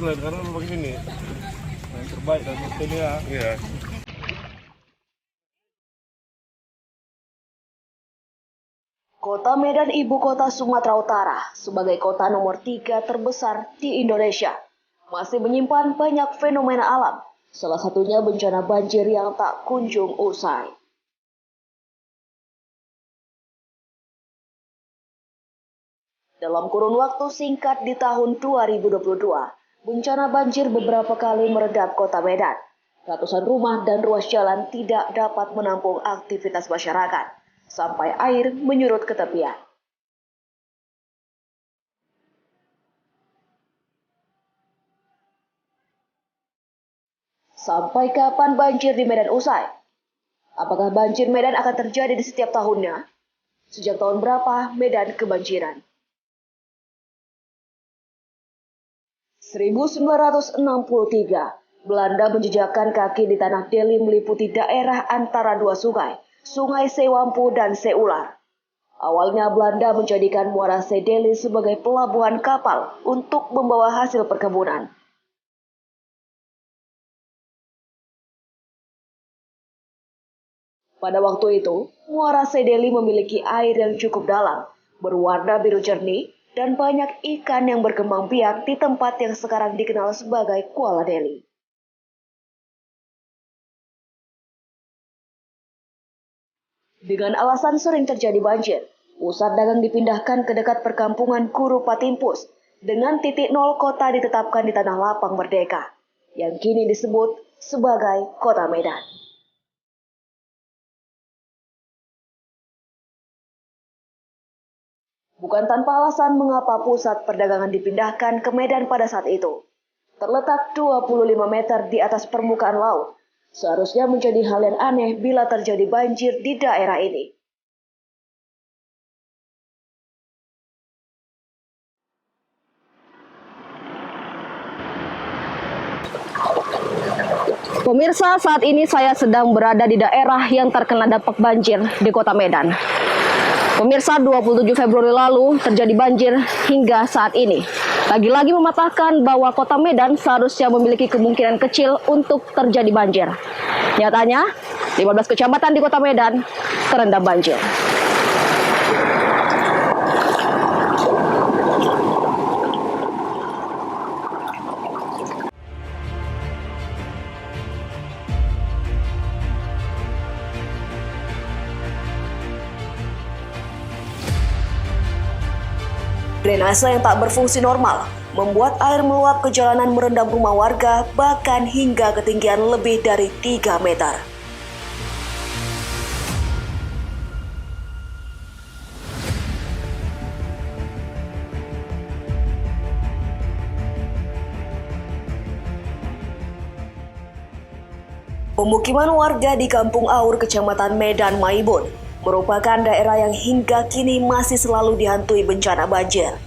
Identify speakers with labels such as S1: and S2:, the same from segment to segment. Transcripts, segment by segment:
S1: lah karena begini nih yang terbaik dan ini ya. Iya.
S2: Kota Medan, ibu kota Sumatera Utara, sebagai kota nomor 3 terbesar di Indonesia, masih menyimpan banyak fenomena alam, salah satunya bencana banjir yang tak kunjung usai. Dalam kurun waktu singkat di tahun 2022, bencana banjir beberapa kali meredam kota Medan. Ratusan rumah dan ruas jalan tidak dapat menampung aktivitas masyarakat, sampai air menyurut ke tepian. Sampai kapan banjir di Medan usai? Apakah banjir Medan akan terjadi di setiap tahunnya? Sejak tahun berapa Medan kebanjiran? 1963, Belanda menjejakkan kaki di tanah Deli meliputi daerah antara dua sungai, Sungai Sewampu dan Seular. Awalnya Belanda menjadikan Muara Sedeli sebagai pelabuhan kapal untuk membawa hasil perkebunan. Pada waktu itu, Muara Sedeli memiliki air yang cukup dalam, berwarna biru jernih, dan banyak ikan yang berkembang biak di tempat yang sekarang dikenal sebagai Kuala Deli. Dengan alasan sering terjadi banjir, pusat dagang dipindahkan ke dekat perkampungan Guru Patimpus, dengan titik nol kota ditetapkan di Tanah Lapang Merdeka, yang kini disebut sebagai Kota Medan. Bukan tanpa alasan mengapa pusat perdagangan dipindahkan ke Medan pada saat itu. Terletak 25 meter di atas permukaan laut, seharusnya menjadi hal yang aneh bila terjadi banjir di daerah ini. Pemirsa, saat ini saya sedang berada di daerah yang terkena dampak banjir di Kota Medan. Pemirsa, 27 Februari lalu terjadi banjir hingga saat ini. Lagi-lagi mematahkan bahwa Kota Medan seharusnya memiliki kemungkinan kecil untuk terjadi banjir. Nyatanya, 15 kecamatan di Kota Medan terendam banjir. Drainase yang tak berfungsi normal membuat air meluap ke jalanan merendam rumah warga bahkan hingga ketinggian lebih dari 3 meter. Pemukiman warga di Kampung Aur, Kecamatan Medan Maibun, merupakan daerah yang hingga kini masih selalu dihantui bencana banjir.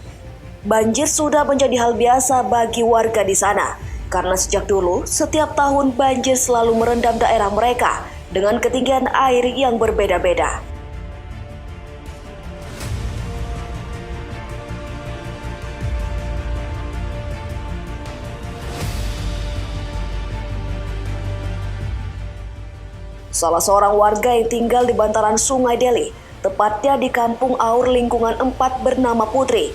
S2: Banjir sudah menjadi hal biasa bagi warga di sana, karena sejak dulu setiap tahun banjir selalu merendam daerah mereka dengan ketinggian air yang berbeda-beda. Salah seorang warga yang tinggal di bantaran Sungai Deli, tepatnya di Kampung Aur lingkungan 4 bernama Putri,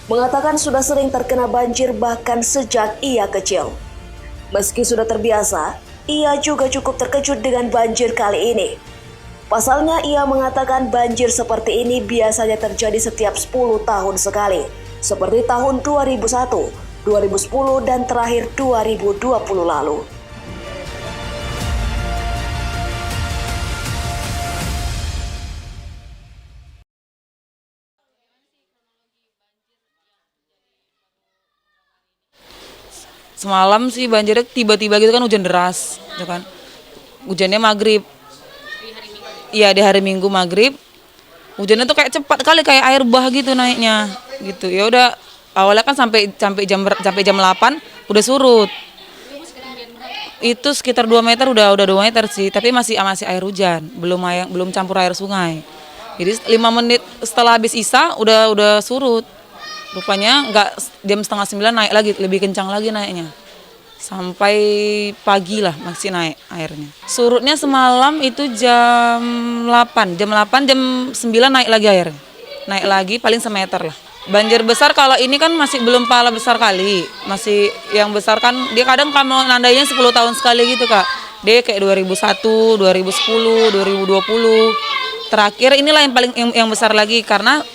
S2: mengatakan sudah sering terkena banjir bahkan sejak ia kecil. Meski sudah terbiasa, ia juga cukup terkejut dengan banjir kali ini. Pasalnya ia mengatakan banjir seperti ini biasanya terjadi setiap 10 tahun sekali, seperti tahun 2001, 2010 dan terakhir 2020 lalu.
S3: Semalam sih banjirnya tiba-tiba gitu kan, hujan deras, gitu kan. Hujannya maghrib. Iya, di hari Minggu maghrib. Hujannya tuh kayak cepat kali, kayak air bah gitu naiknya, gitu. Ya udah, awalnya kan sampai jam 8 udah surut. Itu sekitar 2 meter, udah 2 meter sih, tapi masih air hujan, belum campur air sungai. Jadi 5 menit setelah habis Isya udah surut. Rupanya nggak jam setengah 9 naik lagi, lebih kencang lagi naiknya. Sampai pagi lah masih naik airnya. Surutnya semalam itu jam 8, jam 9 naik lagi air. Naik lagi paling semeter lah. Banjir besar kalau ini kan masih belum pala besar kali. Masih yang besar kan dia kadang kalau nandainya 10 tahun sekali gitu Kak. Dia kayak 2001, 2010, 2020. Terakhir inilah yang paling yang besar lagi karena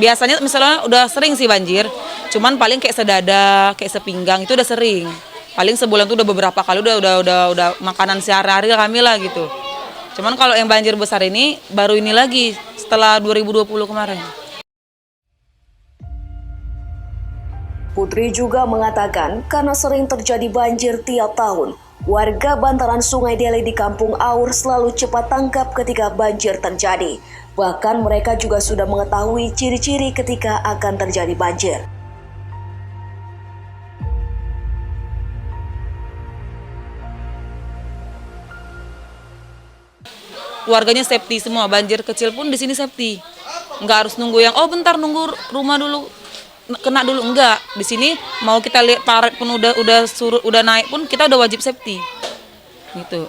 S3: biasanya misalnya udah sering sih banjir. Cuman paling kayak sedada, kayak sepinggang itu udah sering. Paling sebulan tuh udah beberapa kali udah makanan sehari-hari kami lah gitu. Cuman kalau yang banjir besar ini baru ini lagi setelah 2020 kemarin.
S2: Putri juga mengatakan karena sering terjadi banjir tiap tahun, warga bantaran Sungai Deli di Kampung Aur selalu cepat tanggap ketika banjir terjadi. Bahkan mereka juga sudah mengetahui ciri-ciri ketika akan terjadi banjir.
S3: Warganya safety semua, banjir kecil pun di sini safety. Nggak harus nunggu yang bentar nunggu rumah dulu kena dulu, enggak. Di sini mau kita lihat paret pun udah naik pun kita udah wajib safety. Gitu.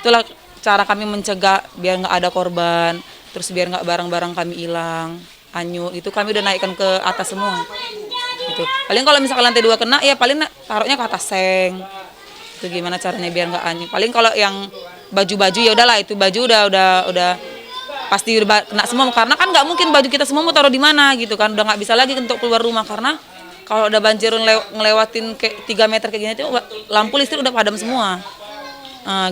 S3: Itulah cara kami mencegah biar nggak ada korban, terus biar nggak barang-barang kami hilang, hanyut. Itu kami udah naikkan ke atas semua. Gitu. Paling kalau misalkan lantai 2 kena ya paling taruhnya ke atas seng. Itu gimana caranya biar nggak hanyut. Paling kalau yang baju-baju ya udahlah, itu baju udah pasti kena semua karena kan nggak mungkin baju kita semua mau taruh di mana gitu kan, udah nggak bisa lagi untuk keluar rumah karena kalau udah banjir ngelewatin kayak 3 meter kayak gini tuh lampu listrik udah padam semua.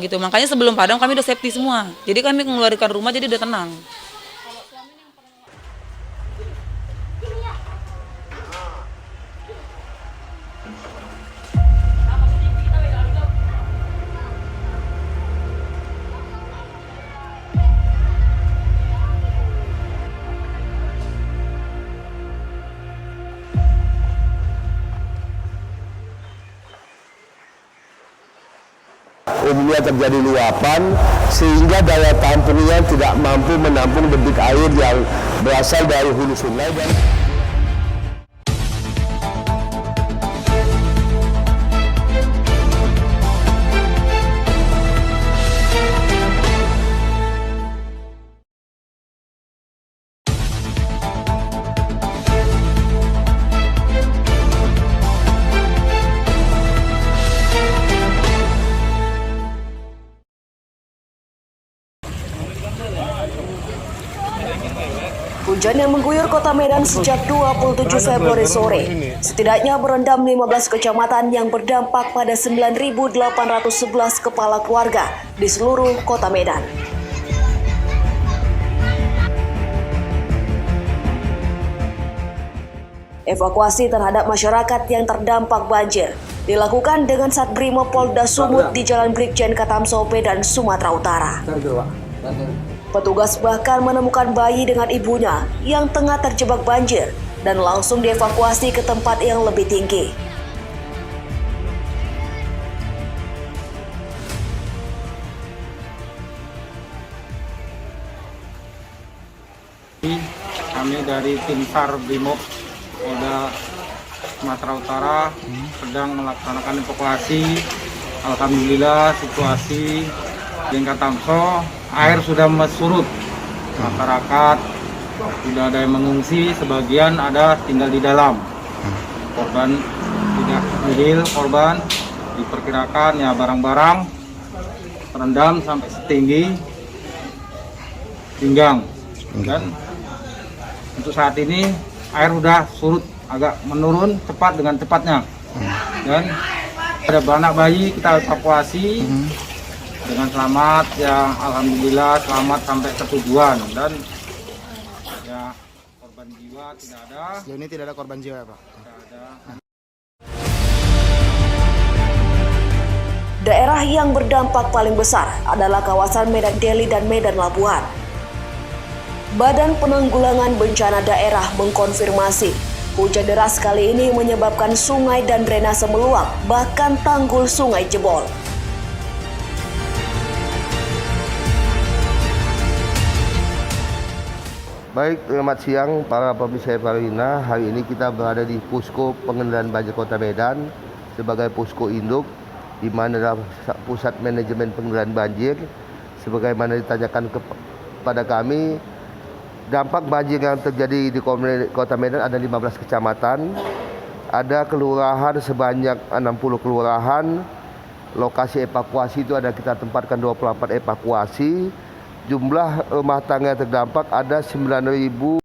S3: Gitu makanya sebelum padam kami udah safety semua, jadi kami mengeluarkan rumah jadi udah tenang.
S4: Umumnya terjadi luapan sehingga daya tampungnya tidak mampu menampung debit air yang berasal dari hulu sungai dan
S2: Hujan yang mengguyur kota Medan sejak 27 Februari sore, setidaknya merendam 15 kecamatan yang berdampak pada 9.811 kepala keluarga di seluruh kota Medan. Evakuasi terhadap masyarakat yang terdampak banjir dilakukan dengan Satbrimo Polda Sumut di Jalan Brigjen Katamso, Medan, Sumatera Utara. Petugas bahkan menemukan bayi dengan ibunya yang tengah terjebak banjir dan langsung dievakuasi ke tempat yang lebih tinggi.
S5: Kami dari tim SAR Brimob Polda Sumatera Utara sedang melaksanakan evakuasi. Alhamdulillah situasi di Katamso air sudah surut, masyarakat sudah ada yang mengungsi, sebagian ada tinggal di dalam. Korban tidak nihil, korban diperkirakan ya barang-barang terendam sampai setinggi pinggang. Dan untuk saat ini air sudah surut, agak menurun cepat dengan cepatnya. Dan ada anak bayi kita evakuasi dengan selamat, yang alhamdulillah selamat sampai ke tujuan, dan ya korban jiwa tidak ada.
S6: Sejauh ini tidak ada korban jiwa ya Pak?
S5: Tidak ada.
S2: Daerah yang berdampak paling besar adalah kawasan Medan Deli dan Medan Labuhan. Badan Penanggulangan Bencana Daerah mengkonfirmasi hujan deras kali ini menyebabkan sungai dan drainase meluap, bahkan tanggul sungai jebol.
S4: Baik, selamat siang para pemirsa Farina. Hari ini kita berada di Posko Pengendalian Banjir Kota Medan sebagai posko induk, di mana adalah pusat manajemen pengendalian banjir. Sebagaimana ditanyakan kepada kami, dampak banjir yang terjadi di Kota Medan ada 15 kecamatan, ada kelurahan sebanyak 60 kelurahan. Lokasi evakuasi itu ada kita tempatkan 24 evakuasi. Jumlah rumah tangga yang terdampak ada 9.000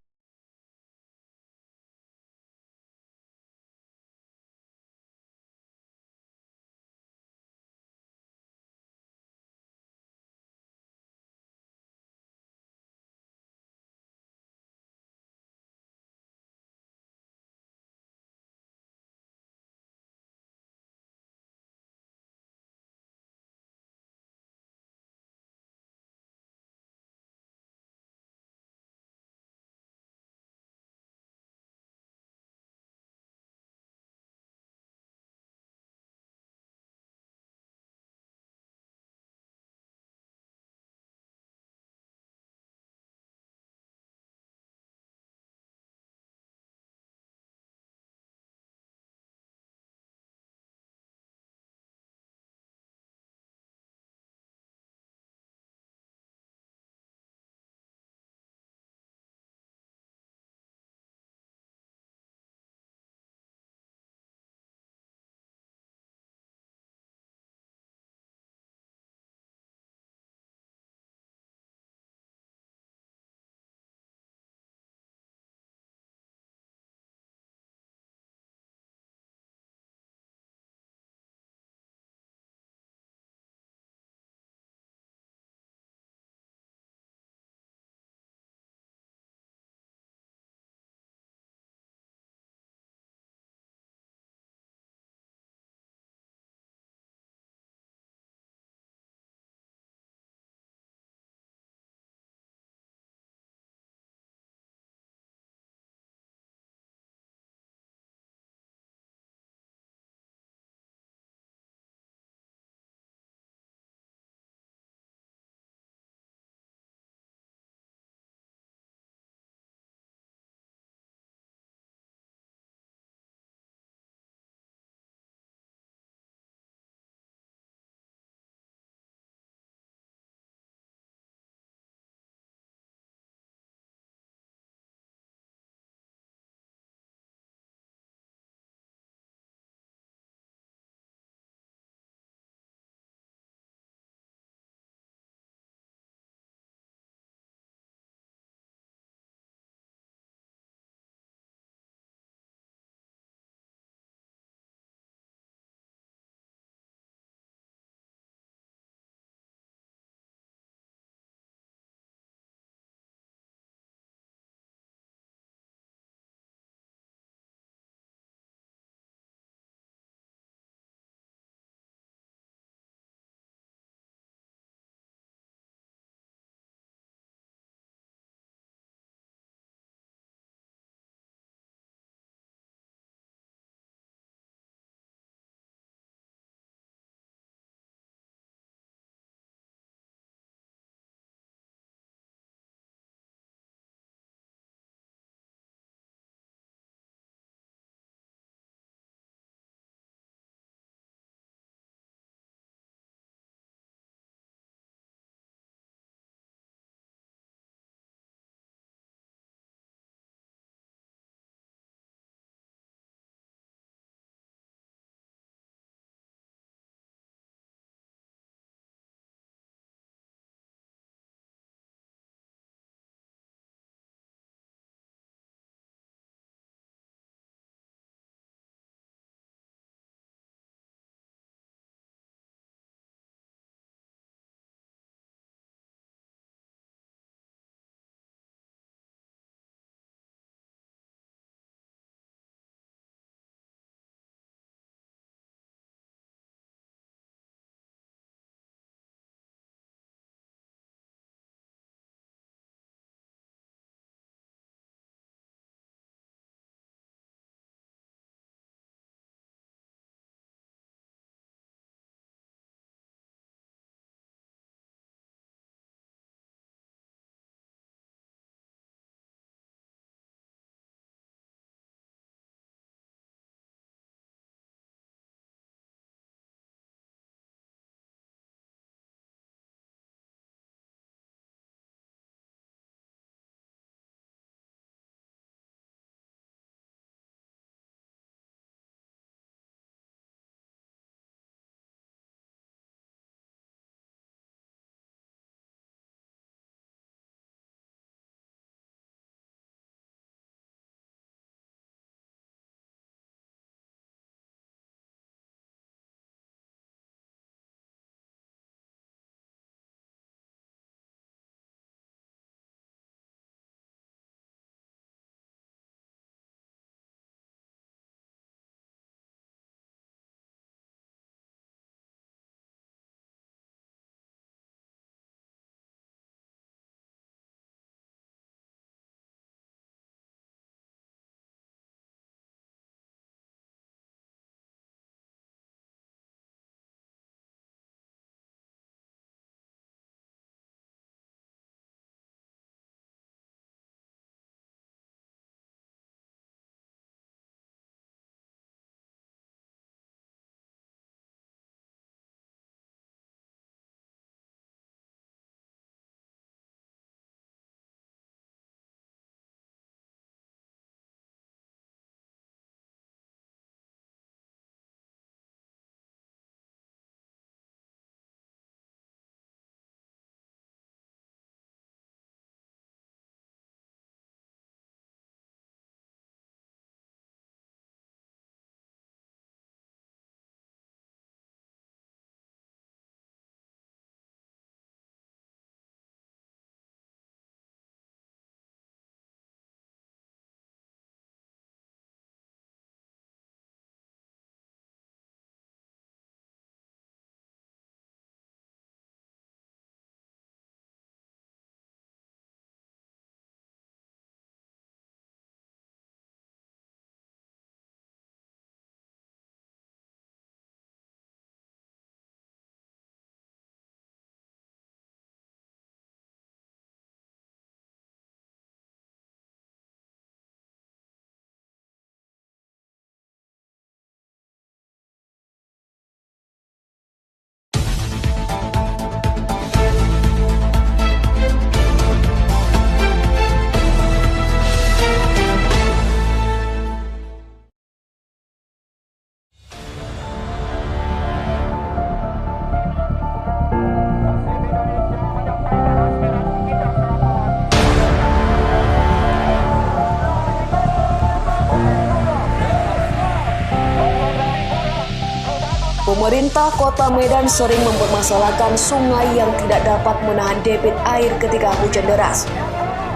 S2: Pemerintah Kota Medan sering mempermasalahkan sungai yang tidak dapat menahan debit air ketika hujan deras.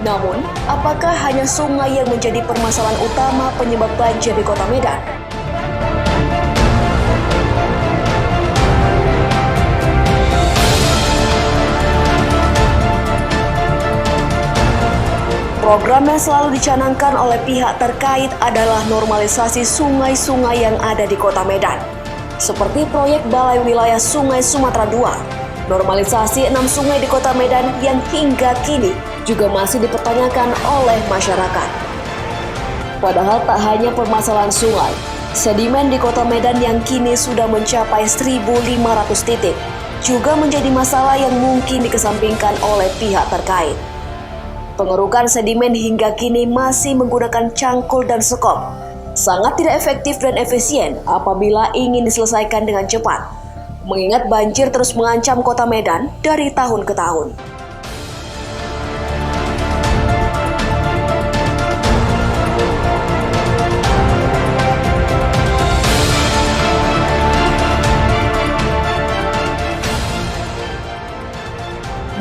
S2: Namun, apakah hanya sungai yang menjadi permasalahan utama penyebab banjir di Kota Medan? Program yang selalu dicanangkan oleh pihak terkait adalah normalisasi sungai-sungai yang ada di Kota Medan. Seperti proyek Balai Wilayah Sungai Sumatera II, normalisasi 6 sungai di Kota Medan yang hingga kini juga masih dipertanyakan oleh masyarakat. Padahal tak hanya permasalahan sungai, sedimen di Kota Medan yang kini sudah mencapai 1.500 titik juga menjadi masalah yang mungkin dikesampingkan oleh pihak terkait. Pengerukan sedimen hingga kini masih menggunakan cangkul dan sekop. Sangat tidak efektif dan efisien apabila ingin diselesaikan dengan cepat. Mengingat banjir terus mengancam Kota Medan dari tahun ke tahun.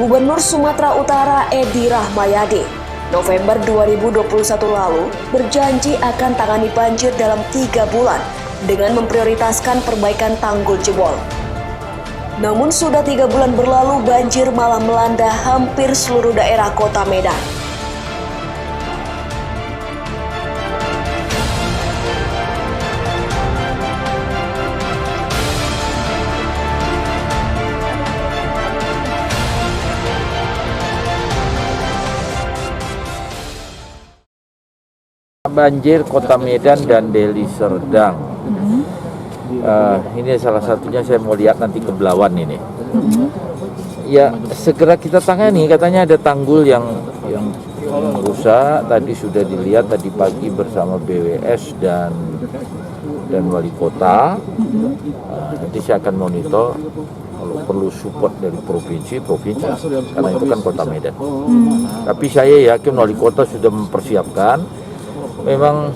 S2: Gubernur Sumatera Utara Edi Rahmayadi November 2021 lalu berjanji akan tangani banjir dalam 3 bulan dengan memprioritaskan perbaikan tanggul jebol. Namun sudah 3 bulan berlalu banjir malah melanda hampir seluruh daerah Kota Medan.
S6: Banjir Kota Medan dan Deli Serdang. Ini salah satunya saya mau lihat nanti ke Belawan ini. Ya segera kita tangani, katanya ada tanggul yang rusak. Tadi sudah dilihat tadi pagi bersama BWS dan wali kota. Nanti saya akan monitor kalau perlu support dari provinsi karena itu kan Kota Medan. Tapi saya yakin wali kota sudah mempersiapkan. Memang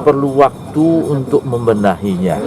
S6: perlu waktu untuk membenahinya.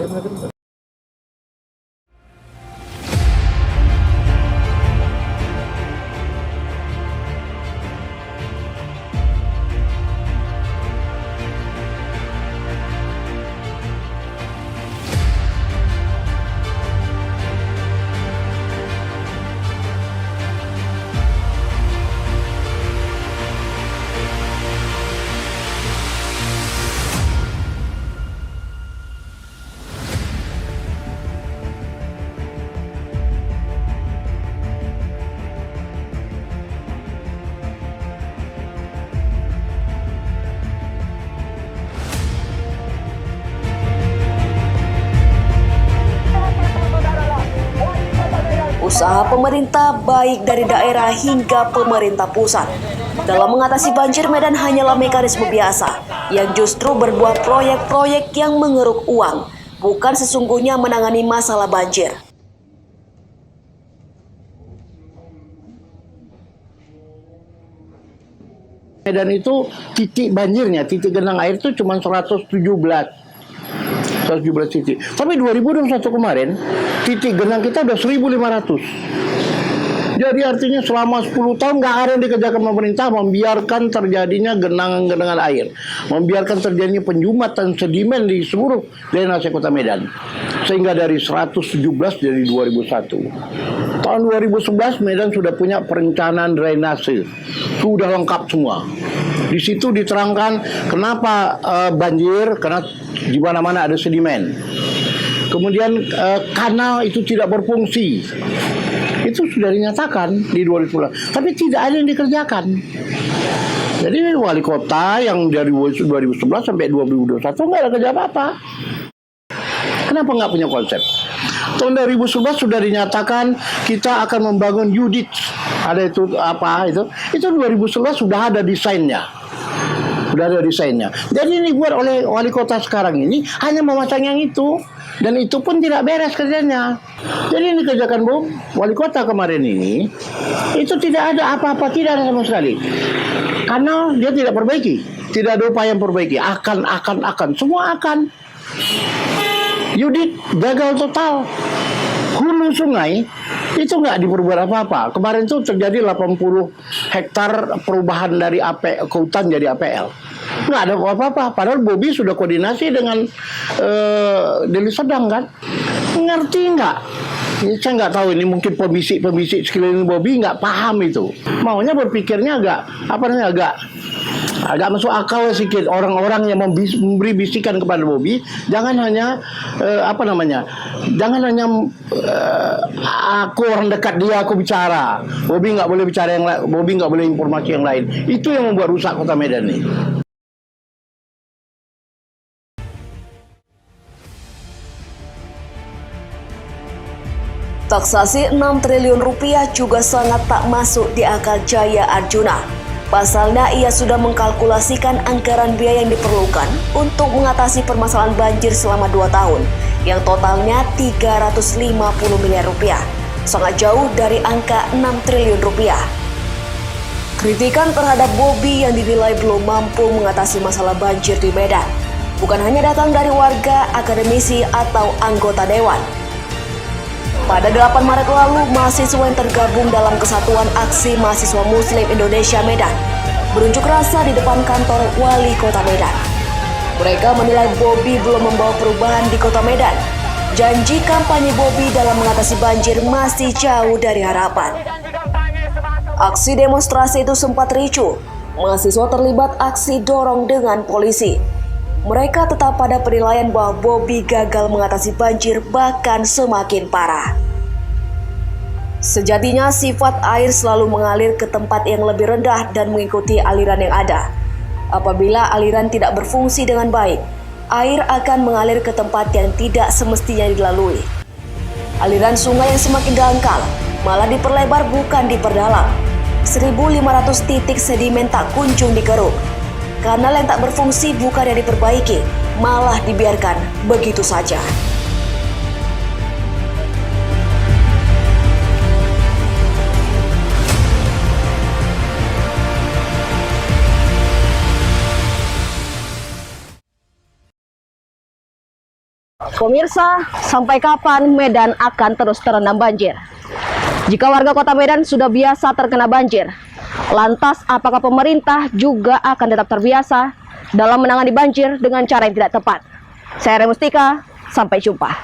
S2: Usaha pemerintah baik dari daerah hingga pemerintah pusat dalam mengatasi banjir Medan hanyalah mekanisme biasa yang justru berbuah proyek-proyek yang mengeruk uang, bukan sesungguhnya menangani masalah banjir.
S7: Medan itu titik banjirnya, titik genang air itu cuma 117 titik. Tapi 2021 kemarin titik genang kita udah 1.500. Jadi artinya selama 10 tahun nggak ada yang dikerjakan pemerintah membiarkan terjadinya genangan-genangan air, membiarkan terjadinya penjumatan sedimen di seluruh drainase Kota Medan. Sehingga dari 117 dari 2001. Tahun 2011 Medan sudah punya perencanaan drainase, sudah lengkap semua. Di situ diterangkan kenapa banjir, karena di mana-mana ada sedimen. Kemudian kanal itu tidak berfungsi. Itu sudah dinyatakan di 2010. Tapi tidak ada yang dikerjakan. Jadi wali kota yang dari 2011 sampai 2021 nggak ada kerja apa-apa. Kenapa nggak punya konsep? Tahun 2011 sudah dinyatakan kita akan membangun unit. Ada itu apa itu? Itu 2011 sudah ada desainnya. Sudah ada desainnya. Jadi ini buat oleh wali kota sekarang ini hanya memasang yang itu. Dan itu pun tidak beres kerjanya. Jadi ini kerjakan wali kota kemarin ini, itu tidak ada apa-apa, tidak ada sama sekali. Karena dia tidak perbaiki, tidak ada upaya yang perbaiki. Akan, semua akan. Yudit gagal total. Hulu sungai itu nggak diperbuat apa-apa. Kemarin tuh terjadi 80 hektar perubahan dari AP ke hutan jadi APL. Nggak ada apa-apa. Padahal Bobi sudah koordinasi dengan Deli Serdang kan. Ngerti nggak? Ya, saya nggak tahu, ini mungkin pembisik sekeliling Bobi nggak paham itu. Maunya berpikirnya agak masuk akal sedikit. Orang-orang yang memberi bisikan kepada Bobi, jangan hanya jangan hanya aku orang dekat dia aku bicara. Bobi nggak boleh bicara yang lain, Bobi nggak boleh informasi yang lain. Itu yang membuat rusak kota Medan nih.
S2: Taksasi 6 triliun rupiah juga sangat tak masuk di akal Jaya Arjuna. Pasalnya ia sudah mengkalkulasikan anggaran biaya yang diperlukan untuk mengatasi permasalahan banjir selama 2 tahun, yang totalnya 350 miliar rupiah. Sangat jauh dari angka 6 triliun rupiah. Kritikan terhadap Bobi yang dinilai belum mampu mengatasi masalah banjir di Medan bukan hanya datang dari warga, akademisi, atau anggota dewan. Pada 8 Maret lalu, mahasiswa yang tergabung dalam Kesatuan Aksi Mahasiswa Muslim Indonesia Medan berunjuk rasa di depan kantor Wali Kota Medan. Mereka menilai Bobi belum membawa perubahan di Kota Medan. Janji kampanye Bobi dalam mengatasi banjir masih jauh dari harapan. Aksi demonstrasi itu sempat ricuh. Mahasiswa terlibat aksi dorong dengan polisi. Mereka tetap pada penilaian bahwa Bobi gagal mengatasi banjir, bahkan semakin parah. Sejatinya sifat air selalu mengalir ke tempat yang lebih rendah dan mengikuti aliran yang ada. Apabila aliran tidak berfungsi dengan baik, air akan mengalir ke tempat yang tidak semestinya dilalui. Aliran sungai yang semakin dangkal malah diperlebar bukan diperdalam. 1.500 titik sedimen tak kunjung dikeruk. Kanal yang tak berfungsi bukan yang diperbaiki, malah dibiarkan begitu saja.
S8: Pemirsa, sampai kapan Medan akan terus terendam banjir? Jika warga kota Medan sudah biasa terkena banjir, lantas apakah pemerintah juga akan tetap terbiasa dalam menangani banjir dengan cara yang tidak tepat? Saya Remustika, sampai jumpa.